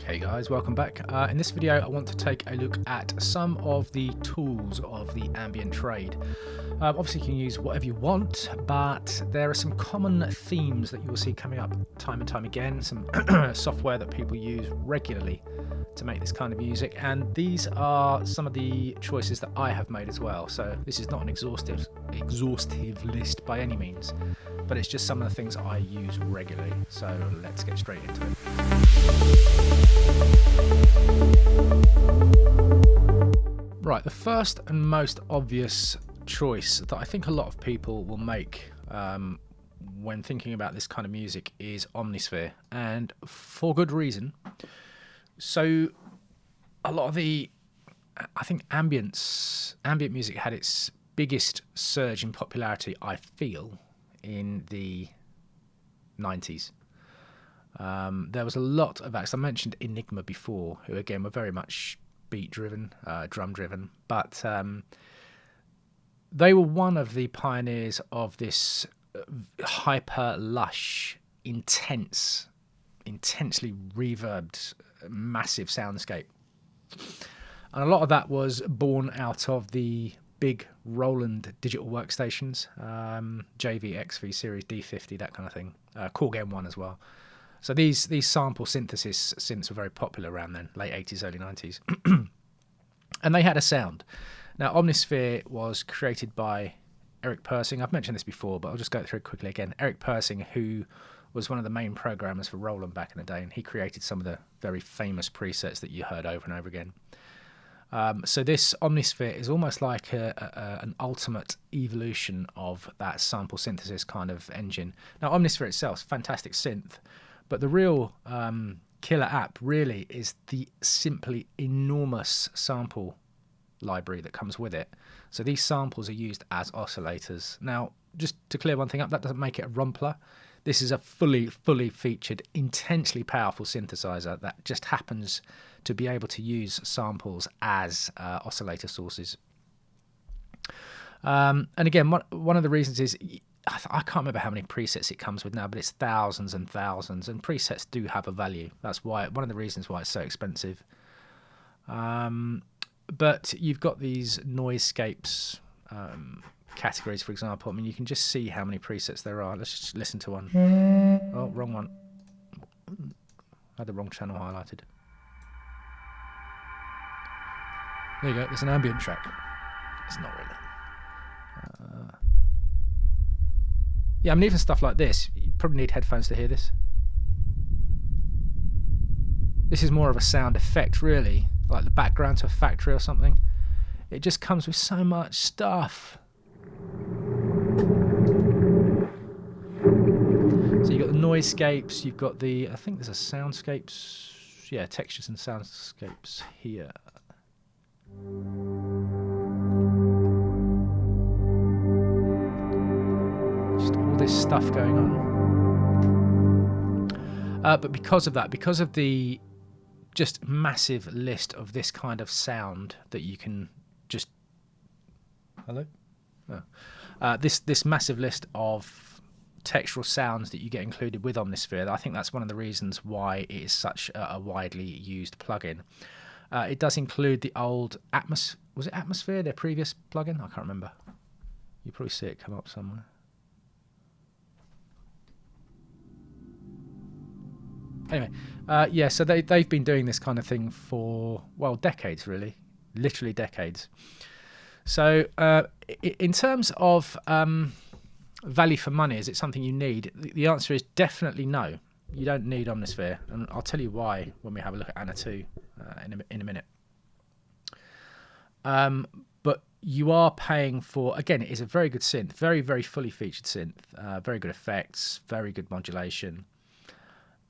Hey guys, welcome back. In this video I want to take a look at some of the tools of the ambient trade. Obviously you can use whatever you want, but there are some common themes that you will see coming up time and time again, some software that people use regularly to make this kind of music, and these are some of the choices that I have made as well. So this is not an exhaustive list by any means, but it's just some of the things I use regularly. So let's get straight into it. Right, the first and most obvious choice that I think a lot of people will make when thinking about this kind of music is Omnisphere, and for good reason. So a lot of I think ambient music had its biggest surge in popularity, I feel, in the 90s. There was a lot of acts. I mentioned Enigma before, who again were very much beat driven, drum driven, but they were one of the pioneers of this hyper lush, intensely reverbed, massive soundscape. And a lot of that was born out of the big Roland digital workstations, JV, XV, Series D50, that kind of thing, Korg M1 as well. So these sample synthesis synths were very popular around then, late 80s, early 90s. And they had a sound. Now, Omnisphere was created by Eric Persing. I've mentioned this before, but I'll just go through it quickly again. Eric Persing, who was one of the main programmers for Roland back in the day, and he created some of the very famous presets that you heard over and over again. So this Omnisphere is almost like an ultimate evolution of that sample synthesis kind of engine. Now, Omnisphere itself is a fantastic synth, but the real killer app really is the simply enormous sample library that comes with it. So these samples are used as oscillators. Now, just to clear one thing up, that doesn't make it a rumpler. This is a fully featured, intensely powerful synthesizer that just happens to be able to use samples as oscillator sources. And again, one of the reasons is, I can't remember how many presets it comes with now, but it's thousands and thousands, and presets do have a value. That's why, one of the reasons why it's so expensive. But you've got these noisescapes categories, for example. I mean, you can just see how many presets there are. Let's just listen to one. Oh, wrong one. I had the wrong channel highlighted. There you go. There's an ambient track. It's not really. Yeah, I mean, even stuff like this, you probably need headphones to hear this. This is more of a sound effect, really, like the background to a factory or something. It just comes with so much stuff. So you've got the noisescapes, you've got the, I think there's a soundscapes, yeah, textures and soundscapes here. Just all this stuff going on. But because of that, because of the just massive list of this kind of sound that you can just... Hello? Oh. This massive list of textural sounds that you get included with Omnisphere, I think that's one of the reasons why it is such a widely used plugin. It does include the old was it Atmosphere, their previous plugin? I can't remember. You probably see it come up somewhere. Anyway, yeah, so they've been doing this kind of thing for, well, decades, really. Literally decades. So in terms of value for money, is it something you need? The answer is definitely no. You don't need Omnisphere, and I'll tell you why when we have a look at Anna 2 in a minute. But you are paying for, again, it is a very good synth, very, very fully featured synth, very good effects, very good modulation.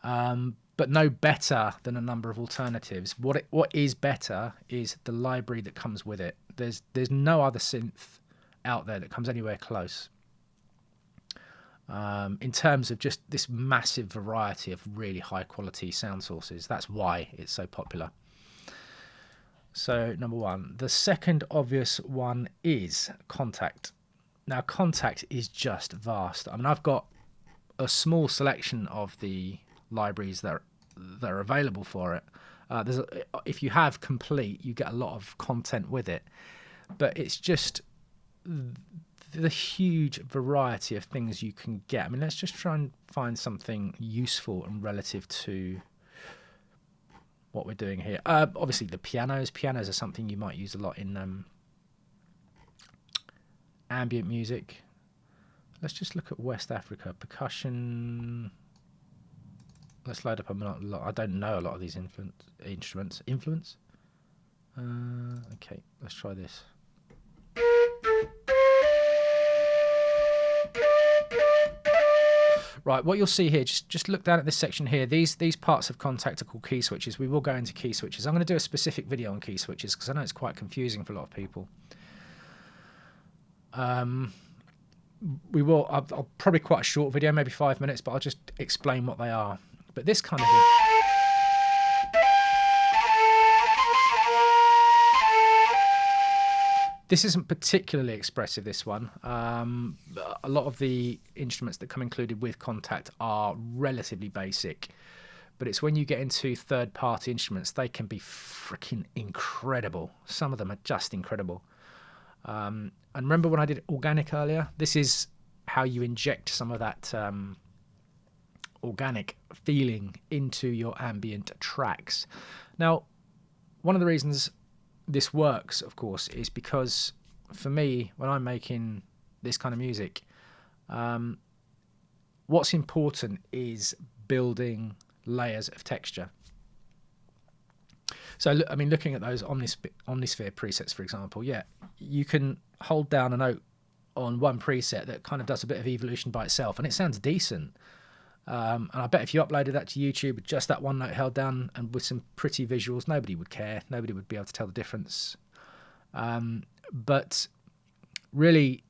But no better than a number of alternatives. What is better is the library that comes with it. There's no other synth out there that comes anywhere close. In terms of just this massive variety of really high quality sound sources. That's why it's so popular. So number one. The second obvious one is Kontakt. Now Kontakt is just vast. I mean, I've got a small selection of the libraries that that are available for it. If you have Complete, you get a lot of content with it, but it's just the huge variety of things you can get. I mean, let's just try and find something useful and relative to what we're doing here. Obviously, the pianos. Pianos are something you might use a lot in ambient music. Let's just look at West Africa. Percussion. Let's load up a lot. I don't know a lot of these instruments. Influence? Okay, let's try this. Right, what you'll see here, just look down at this section here. These parts of Kontakt are called key switches. We will go into key switches. I'm going to do a specific video on key switches because I know it's quite confusing for a lot of people. I'll probably quite a short video, maybe 5 minutes, but I'll just explain what they are. But this kind of thing, this isn't particularly expressive, this one. A lot of the instruments that come included with Kontakt are relatively basic, but it's when you get into third-party instruments, they can be freaking incredible. Some of them are just incredible. And remember when I did organic earlier? This is how you inject some of that organic feeling into your ambient tracks. Now, one of the reasons this works, of course, is because for me, when I'm making this kind of music, what's important is building layers of texture. So, I mean, looking at those Omnisphere presets, for example, yeah, you can hold down a note on one preset that kind of does a bit of evolution by itself, and it sounds decent. And I bet if you uploaded that to YouTube with just that one note held down and with some pretty visuals, nobody would care. Nobody would be able to tell the difference. But really,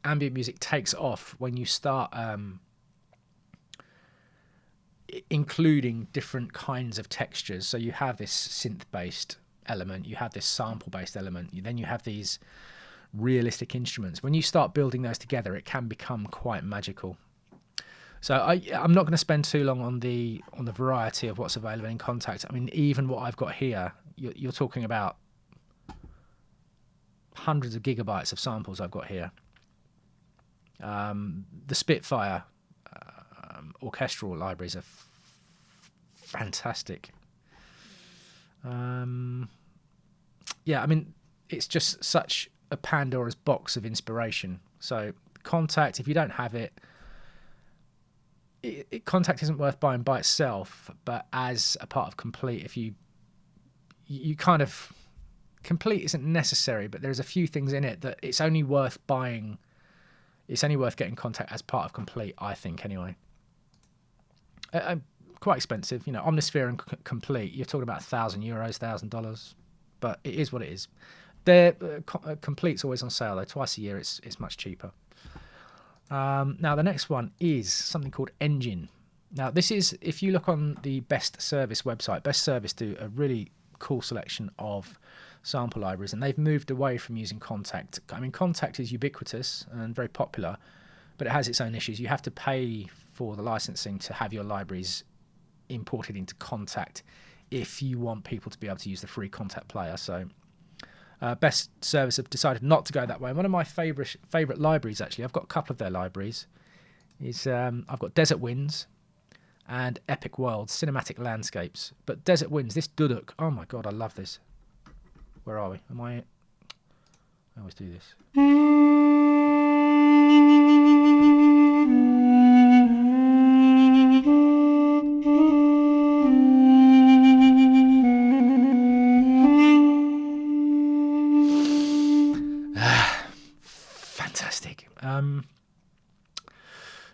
ambient music takes off when you start including different kinds of textures. So you have this synth-based element, you have this sample-based element, then you have these realistic instruments. When you start building those together, it can become quite magical. So I'm not going to spend too long on the variety of what's available in Kontakt. I mean, even what I've got here, you're talking about hundreds of gigabytes of samples I've got here. The Spitfire orchestral libraries are fantastic. Yeah, I mean, it's just such a Pandora's box of inspiration. So Kontakt, if you don't have it, Kontakt isn't worth buying by itself, but as a part of Complete, if you kind of, Complete isn't necessary, but there's a few things in it that it's only worth buying. It's only worth getting Kontakt as part of Complete, I think, anyway. Quite expensive, you know. Omnisphere and Complete, you're talking about €1,000, $1,000, but it is what it is. Complete's always on sale though. Twice a year, it's much cheaper. Now the next one is something called Engine. Now this is, if you look on the Best Service website, Best Service do a really cool selection of sample libraries, and they've moved away from using Kontakt. I mean, Kontakt is ubiquitous and very popular, but it has its own issues. You have to pay for the licensing to have your libraries imported into Kontakt if you want people to be able to use the free Kontakt player. So Best Service have decided not to go that way. One of my favourite libraries, actually, I've got a couple of their libraries, is I've got Desert Winds and Epic Worlds, Cinematic Landscapes. But Desert Winds, this Duduk, oh my god, I love this. Where are we? I always do this. Fantastic.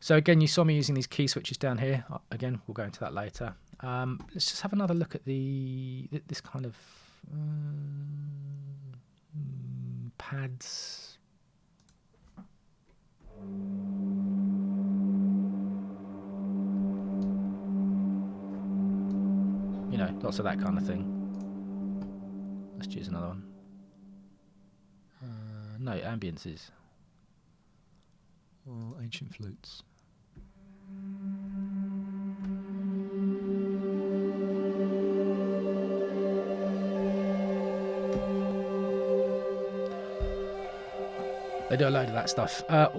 So again, you saw me using these key switches down here. Again, we'll go into that later. Let's just have another look at this kind of pads. You know, lots of that kind of thing. Let's choose another one. No, ambiences. Or ancient flutes. They do a load of that stuff. A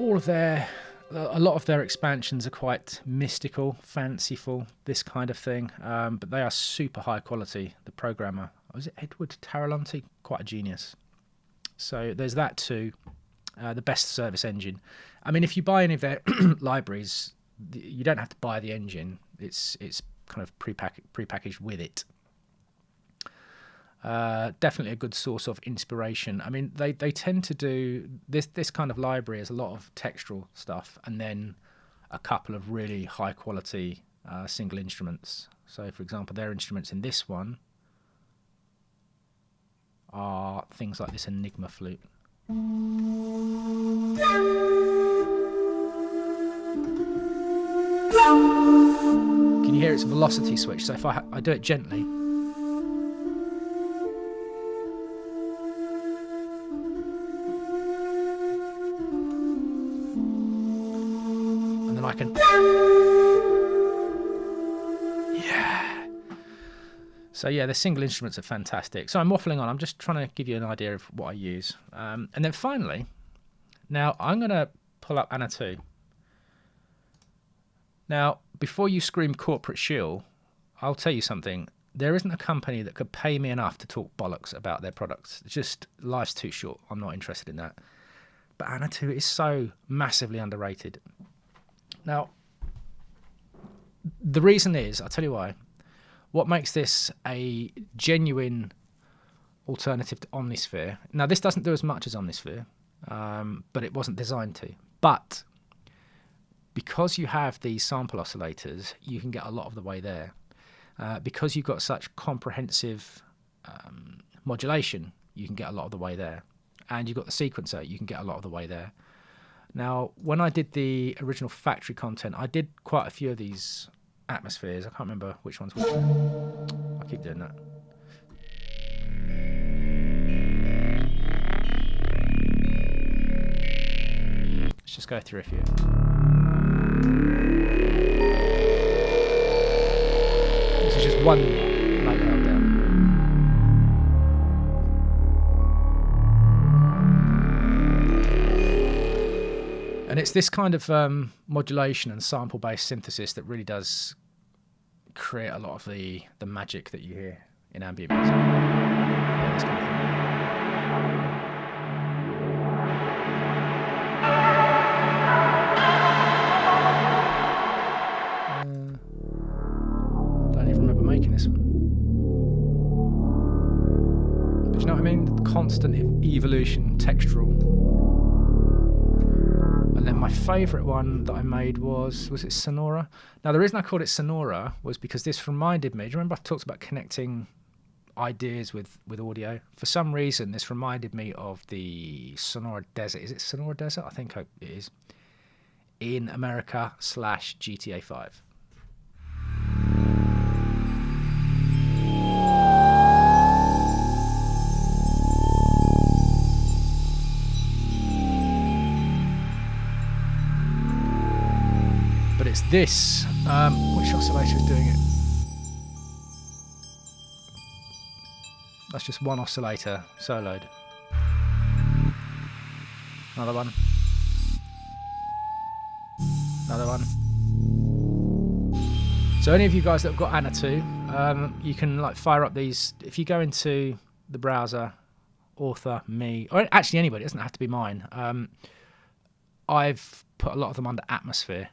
lot of their expansions are quite mystical, fanciful, this kind of thing, but they are super high quality. The programmer, was it Edward Tarantelli? Quite a genius. So there's that too. The best service engine. I mean, if you buy any of their libraries, you don't have to buy the engine. It's kind of prepackaged with it. Definitely a good source of inspiration. I mean, they tend to do this kind of library is a lot of textural stuff, and then a couple of really high quality single instruments. So, for example, their instruments in this one are things like this Enigma flute. Can you hear its velocity switch? So if I do it gently, and then I can, yeah. So yeah, the single instruments are fantastic. So I'm waffling on. I'm just trying to give you an idea of what I use. And then finally, now I'm going to pull up Anna 2. Now, before you scream corporate shill, I'll tell you something. There isn't a company that could pay me enough to talk bollocks about their products. It's just, life's too short. I'm not interested in that. But Anna 2 is so massively underrated. Now, the reason is, I'll tell you why. What makes this a genuine alternative to Omnisphere? Now, this doesn't do as much as Omnisphere, but it wasn't designed to. But because you have these sample oscillators, you can get a lot of the way there. Because you've got such comprehensive modulation, you can get a lot of the way there. And you've got the sequencer, you can get a lot of the way there. Now, when I did the original factory content, I did quite a few of these atmospheres. I can't remember which one's which. I keep doing that. Let's just go through a few. This is just one note up there. And it's this kind of modulation and sample-based synthesis that really does create a lot of the magic that you hear in ambient music. Yeah, this kind of thing. Don't even remember making this one. But you know what I mean? Constant evolution, textural. And then my favourite one that I made was it Sonora? Now, the reason I called it Sonora was because this reminded me, do you remember I talked about connecting ideas with audio? For some reason, this reminded me of the Sonora Desert. Is it Sonora Desert? I think it is. In America / GTA 5. It's this. Which oscillator is doing it? That's just one oscillator soloed. Another one. Another one. So any of you guys that have got Anna 2, you can like fire up these. If you go into the browser, author, me, or actually anybody, it doesn't have to be mine. I've put a lot of them under Atmosphere.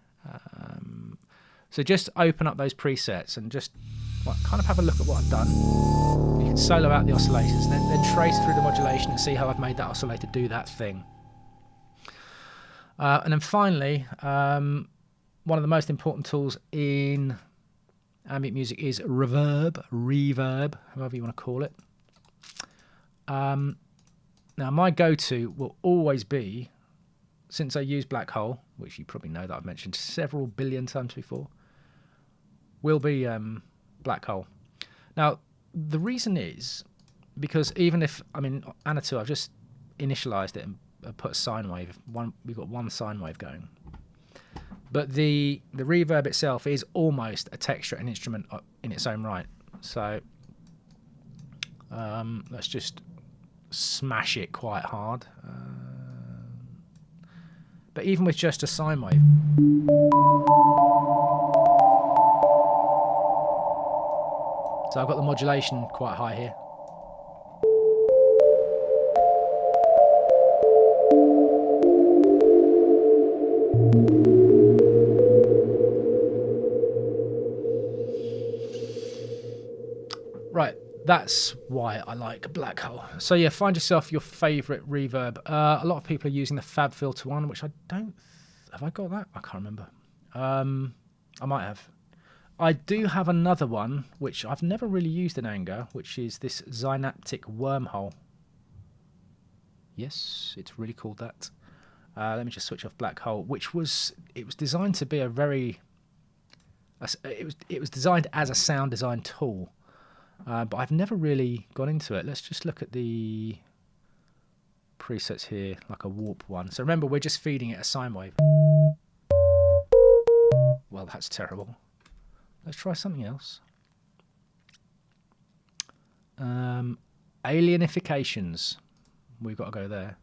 So just open up those presets and just kind of have a look at what I've done. You can solo out the oscillators, then trace through the modulation and see how I've made that oscillator do that thing. And then finally, one of the most important tools in ambient music is reverb, however you want to call it. Now my go-to will always be, since I use Black Hole, which you probably know that I've mentioned several billion times before, will be Black Hole. Now, the reason is because even if, Anna 2, I've just initialized it and put a sine wave. We've got one sine wave going. But the reverb itself is almost a texture and instrument in its own right. So let's just smash it quite hard. But even with just a sine wave, so I've got the modulation quite high here. Right, that's why I like Black Hole. So yeah, find yourself your favourite reverb. A lot of people are using the FabFilter one, which I don't... Have I got that? I can't remember. I might have. I do have another one, which I've never really used in anger, which is this Zynaptic Wormhole. Yes, it's really called that. Let me just switch off Black Hole, which was... It was designed to be a very... It was designed as a sound design tool. But I've never really gone into it. Let's just look at the presets here, like a warp one. So remember, we're just feeding it a sine wave. Well, that's terrible. Let's try something else. Alienifications. We've got to go there.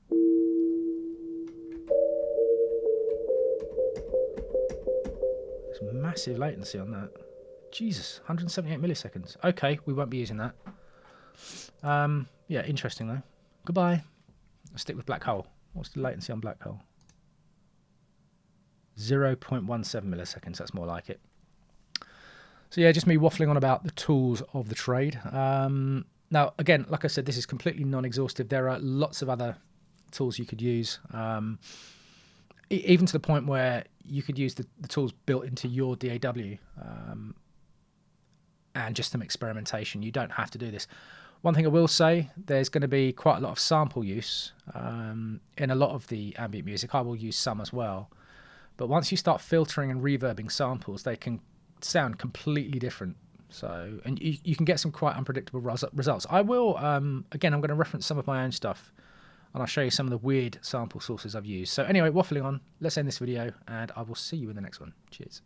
There's massive latency on that. Jesus, 178 milliseconds. Okay, we won't be using that. Yeah, interesting though. Goodbye. I'll stick with Black Hole. What's the latency on Black Hole? 0.17 milliseconds. That's more like it. So yeah, just me waffling on about the tools of the trade. Now, again, like I said, this is completely non-exhaustive. There are lots of other tools you could use. Even to the point where you could use the tools built into your DAW. And just some experimentation. You don't have to do this. One thing I will say, there's going to be quite a lot of sample use in a lot of the ambient music. I will use some as well. But once you start filtering and reverbing samples, they can sound completely different. So, and you can get some quite unpredictable results. I will, again, I'm going to reference some of my own stuff, and I'll show you some of the weird sample sources I've used. So anyway, waffling on, let's end this video, and I will see you in the next one. Cheers.